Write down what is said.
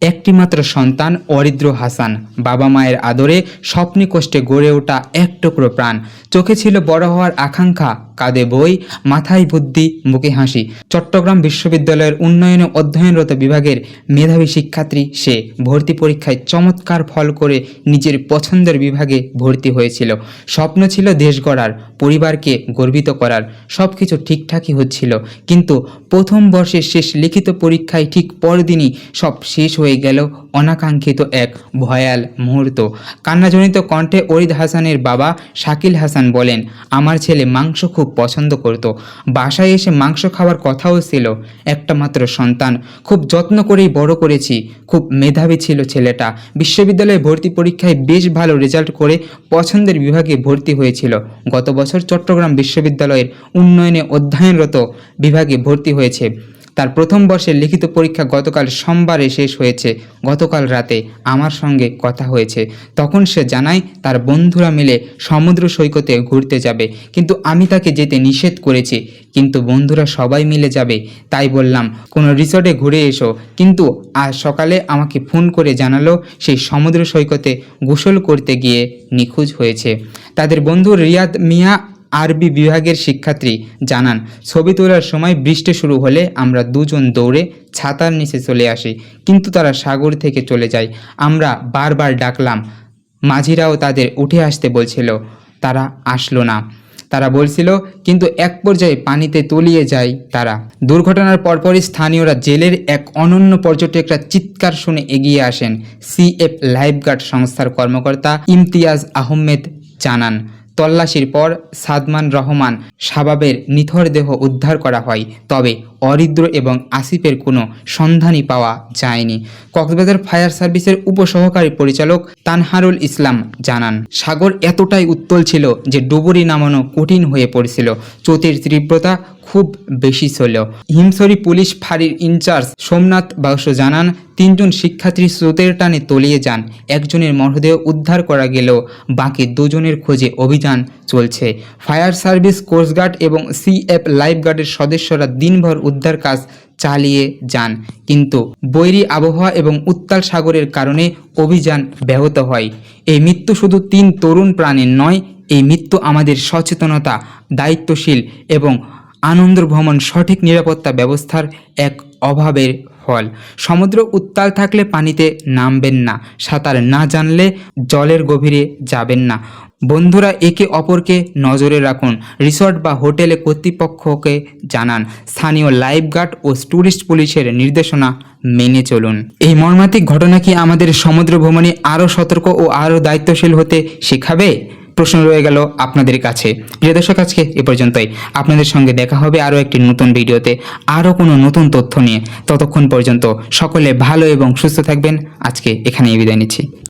একটি মাত্র সন্তান অরিদ্র হাসান, বাবা মায়ের আদরে স্বপ্নে কষ্টে গড়ে ওঠা এক টুকরো প্রাণ। চোখে ছিল বড় হওয়ার আকাঙ্ক্ষা, কাঁধে বই, মাথায় বুদ্ধি, মুখে হাসি। চট্টগ্রাম বিশ্ববিদ্যালয়ের উন্নয়নে অধ্যয়নরত বিভাগের মেধাবী শিক্ষার্থী সে। ভর্তি পরীক্ষায় চমৎকার ফল করে নিজের পছন্দের বিভাগে ভর্তি হয়েছিল। স্বপ্ন ছিল দেশ গড়ার, পরিবারকে গর্বিত করার। সব কিছু ঠিকঠাকই হচ্ছিল, কিন্তু প্রথম বর্ষের শেষ লিখিত পরীক্ষায় ঠিক পরদিনই সব শেষ হয়ে গেল। অনাকাঙ্ক্ষিত এক ভয়াল মুহূর্ত। কান্নাজনিত কণ্ঠে অরিদ হাসানের বাবা শাকিল হাসান বলেন, আমার ছেলে মাংস খুব পছন্দ করত। বাসায় এসে মাংস খাওয়ার কথাও ছিল। একটা মাত্র সন্তান, খুব যত্ন করেই বড় করেছি। খুব মেধাবী ছিল ছেলেটা। বিশ্ববিদ্যালয়ে ভর্তি পরীক্ষায় বেশ ভালো রেজাল্ট করে পছন্দের বিভাগে ভর্তি হয়েছিল। গত বছর চট্টগ্রাম বিশ্ববিদ্যালয়ের উন্নয়নে অধ্যয়নরত বিভাগে ভর্তি হয়েছে। তার প্রথম বর্ষের লিখিত পরীক্ষা গতকাল সোমবারে শেষ হয়েছে। গতকাল রাতে আমার সঙ্গে কথা হয়েছে। তখন সে জানায় তার বন্ধুরা মিলে সমুদ্র সৈকতে ঘুরতে যাবে, কিন্তু আমি তাকে যেতে নিষেধ করেছি। কিন্তু বন্ধুরা সবাই মিলে যাবে, তাই বললাম কোনো রিসর্টে ঘুরে এসো। কিন্তু আজ সকালে আমাকে ফোন করে জানালো সেই সমুদ্র সৈকতে গোসল করতে গিয়ে নিখোঁজ হয়েছে। তাদের বন্ধু রিয়াদ মিয়া আরবি বিভাগের শিক্ষার্থী জানান, ছবি তোলার সময় বৃষ্টি শুরু হলে আমরা দুজন দৌড়ে ছাতার নিচে চলে আসি, কিন্তু তারা সাগর থেকে চলে যায়। আমরা বারবার ডাকলাম, মাঝিরাও তাদের উঠে আসতে বলছিল, তারা আসলো না। তারা বলছিল, কিন্তু এক পর্যায়ে পানিতে তলিয়ে যায় তারা। দুর্ঘটনার পরপরই স্থানীয়রা জেলের এক অনন্য পর্যটকরা চিৎকার শুনে এগিয়ে আসেন। সিএফ লাইফগার্ড সংস্থার কর্মকর্তা ইমতিয়াজ আহমেদ জানান, তল্লাশির পর সাদমান রহমান শাবাবের নিথর দেহ উদ্ধার করা হয়, তবে অরিদ্র এবং আসিফের কোনো সন্ধানই পাওয়া যায়নি। কক্সবাজার ফায়ার সার্ভিসের উপসহকারী পরিচালক তানহারুল ইসলাম জানান, সাগর এতটাই উত্তল ছিল যে ডুবুরি নামানো কঠিন হয়ে পড়েছিল। স্রোতের তীব্রতা খুব বেশি ছিল। হিমছড়ি পুলিশ ফাঁড়ির ইনচার্জ সোমনাথ বাউস জানান, তিনজন শিক্ষার্থী স্রোতের টানে তলিয়ে যান। একজনের মরদেহ উদ্ধার করা গেলেও বাকি দুজনের খোঁজে অভিযান চলছে। ফায়ার সার্ভিস, কোস্টগার্ড এবং সিএফ লাইফগার্ডের সদস্যরা দিনভর উদ্ধার কাজ চালিয়ে যান, কিন্তু বৈরী আবহাওয়া এবং উত্তাল সাগরের কারণে অভিযান ব্যাহত হয়। এই মৃত্যু শুধু 3 তরুণ প্রাণীর নয়, এই মৃত্যু আমাদের সচেতনতা, দায়িত্বশীল এবং আনন্দ ভ্রমণ সঠিক নিরাপত্তা ব্যবস্থার এক অভাবের ফল। সমুদ্র উত্তাল থাকলে পানিতে নামবেন না, সাঁতার না জানলে জলের গভীরে যাবেন না। বন্ধুরা, একে অপরকে নজরে রাখুন। রিসর্ট বা হোটেলে কর্তৃপক্ষকে জানান। স্থানীয় লাইফগার্ড ও টুরিস্ট পুলিশের নির্দেশনা মেনে চলুন। এই মর্মান্তিক ঘটনা কি আমাদের সমুদ্র ভ্রমণে আরও সতর্ক ও আরও দায়িত্বশীল হতে শেখাবে? প্রশ্ন রয়ে গেল আপনাদের কাছে। প্রিয় দর্শক, আজকে এ পর্যন্তই। আপনাদের সঙ্গে দেখা হবে আরও একটি নতুন ভিডিওতে, আরও কোনো নতুন তথ্য নিয়ে। ততক্ষণ পর্যন্ত সকলে ভালো এবং সুস্থ থাকবেন। আজকে এখানেই বিদায় নিচ্ছি।